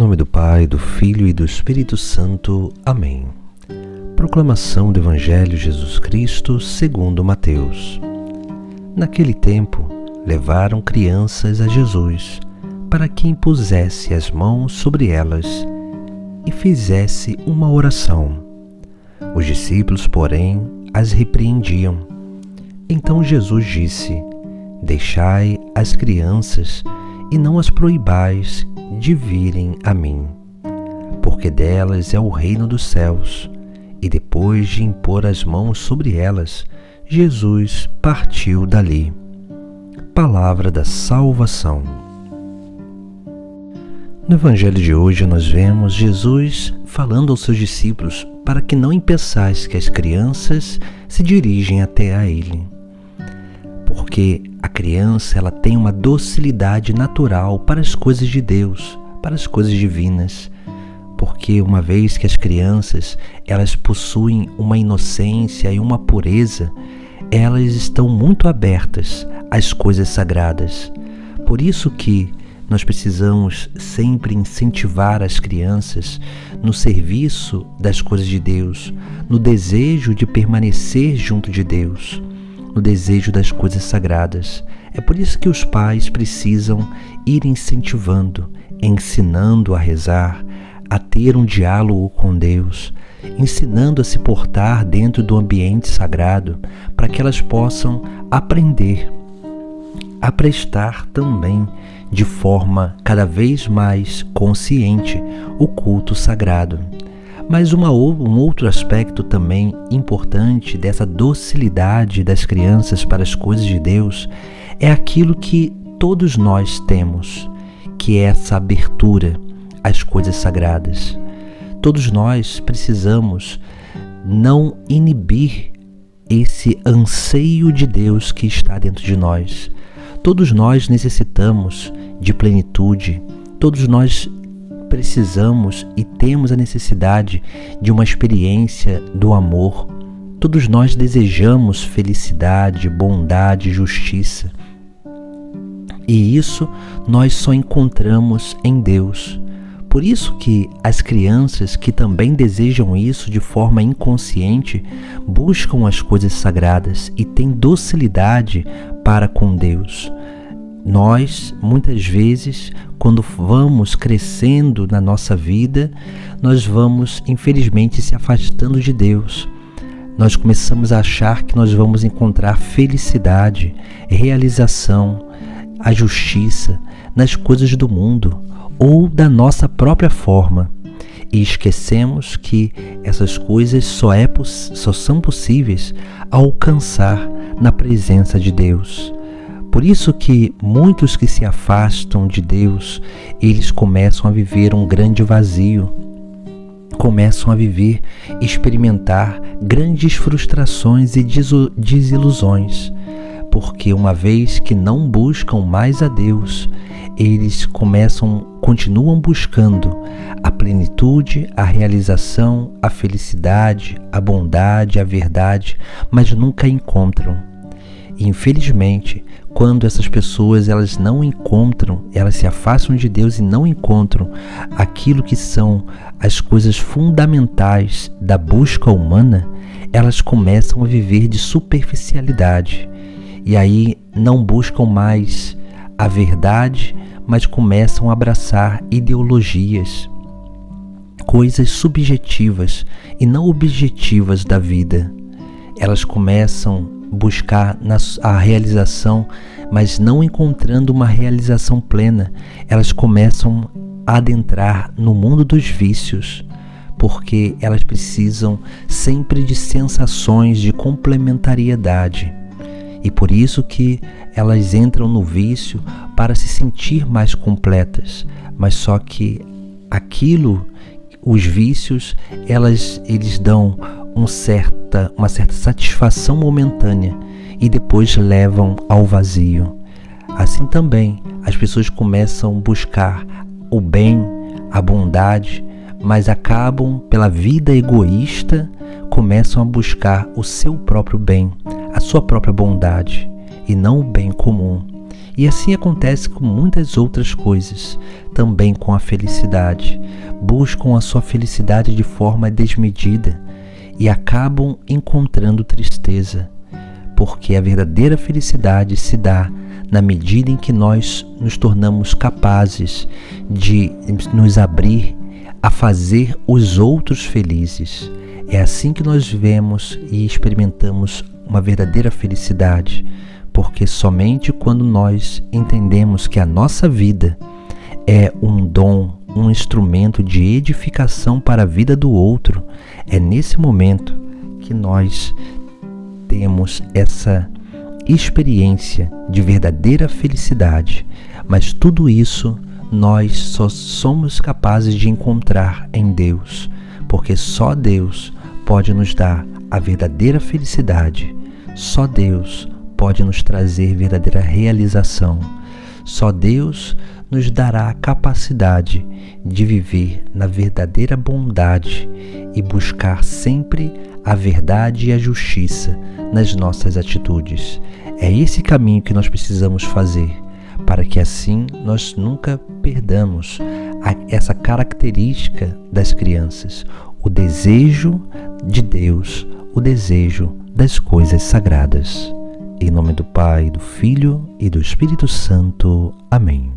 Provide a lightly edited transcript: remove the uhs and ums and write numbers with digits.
Em nome do Pai, do Filho e do Espírito Santo. Amém. Proclamação do Evangelho de Jesus Cristo segundo Mateus. Naquele tempo, levaram crianças a Jesus, para que impusesse as mãos sobre elas e fizesse uma oração. Os discípulos, porém, as repreendiam. Então Jesus disse: Deixai as crianças e não as proibais de virem a mim, porque delas é o reino dos céus. E depois de impor as mãos sobre elas, Jesus partiu dali. Palavra da salvação. No Evangelho de hoje nós vemos Jesus falando aos seus discípulos para que não impeçais que as crianças se dirigem até a Ele. Porque a criança ela tem uma docilidade natural para as coisas de Deus, para as coisas divinas. Porque uma vez que as crianças elas possuem uma inocência e uma pureza, elas estão muito abertas às coisas sagradas. Por isso que nós precisamos sempre incentivar as crianças no serviço das coisas de Deus, no desejo de permanecer junto de Deus, no desejo das coisas sagradas. É por isso que os pais precisam ir incentivando, ensinando a rezar, a ter um diálogo com Deus, ensinando a se portar dentro do ambiente sagrado, para que elas possam aprender a prestar também de forma cada vez mais consciente o culto sagrado. Mas um outro aspecto também importante dessa docilidade das crianças para as coisas de Deus é aquilo que todos nós temos, que é essa abertura às coisas sagradas. Todos nós precisamos não inibir esse anseio de Deus que está dentro de nós. Todos nós necessitamos de plenitude, todos nós precisamos e temos a necessidade de uma experiência do amor. Todos nós desejamos felicidade, bondade, justiça. E isso nós só encontramos em Deus. Por isso que as crianças que também desejam isso de forma inconsciente buscam as coisas sagradas e têm docilidade para com Deus. Nós, muitas vezes, quando vamos crescendo na nossa vida, nós vamos, infelizmente, se afastando de Deus. Nós começamos a achar que nós vamos encontrar felicidade, realização, a justiça nas coisas do mundo ou da nossa própria forma. E esquecemos que essas coisas só são possíveis ao alcançar na presença de Deus. Por isso que muitos que se afastam de Deus, eles começam a viver um grande vazio, começam a experimentar grandes frustrações e desilusões, porque uma vez que não buscam mais a Deus, eles continuam buscando a plenitude, a realização, a felicidade, a bondade, a verdade, mas nunca encontram. E, infelizmente, quando essas pessoas elas se afastam de Deus e não encontram aquilo que são as coisas fundamentais da busca humana, elas começam a viver de superficialidade. E aí não buscam mais a verdade, mas começam a abraçar ideologias, coisas subjetivas e não objetivas da vida. Elas começam a buscar a realização, mas não encontrando uma realização plena. Elas começam a adentrar no mundo dos vícios, porque elas precisam sempre de sensações de complementariedade. E por isso que elas entram no vício para se sentir mais completas. Mas só que os vícios, eles dão uma certa satisfação momentânea e depois levam ao vazio. Assim também, as pessoas começam a buscar o bem, a bondade, mas acabam, pela vida egoísta, começam a buscar o seu próprio bem, a sua própria bondade e não o bem comum. E assim acontece com muitas outras coisas. também com a felicidade, buscam a sua felicidade de forma desmedida e acabam encontrando tristeza, porque a verdadeira felicidade se dá na medida em que nós nos tornamos capazes de nos abrir a fazer os outros felizes. É assim que nós vivemos e experimentamos uma verdadeira felicidade, porque somente quando nós entendemos que a nossa vida é um dom, um instrumento de edificação para a vida do outro, é nesse momento que nós temos essa experiência de verdadeira felicidade. Mas tudo isso nós só somos capazes de encontrar em Deus, porque só Deus pode nos dar a verdadeira felicidade. Só Deus pode nos trazer verdadeira realização. Só Deus nos dará a capacidade de viver na verdadeira bondade e buscar sempre a verdade e a justiça nas nossas atitudes. É esse caminho que nós precisamos fazer, para que assim nós nunca perdamos essa característica das crianças, o desejo de Deus, o desejo das coisas sagradas. Em nome do Pai, do Filho e do Espírito Santo. Amém.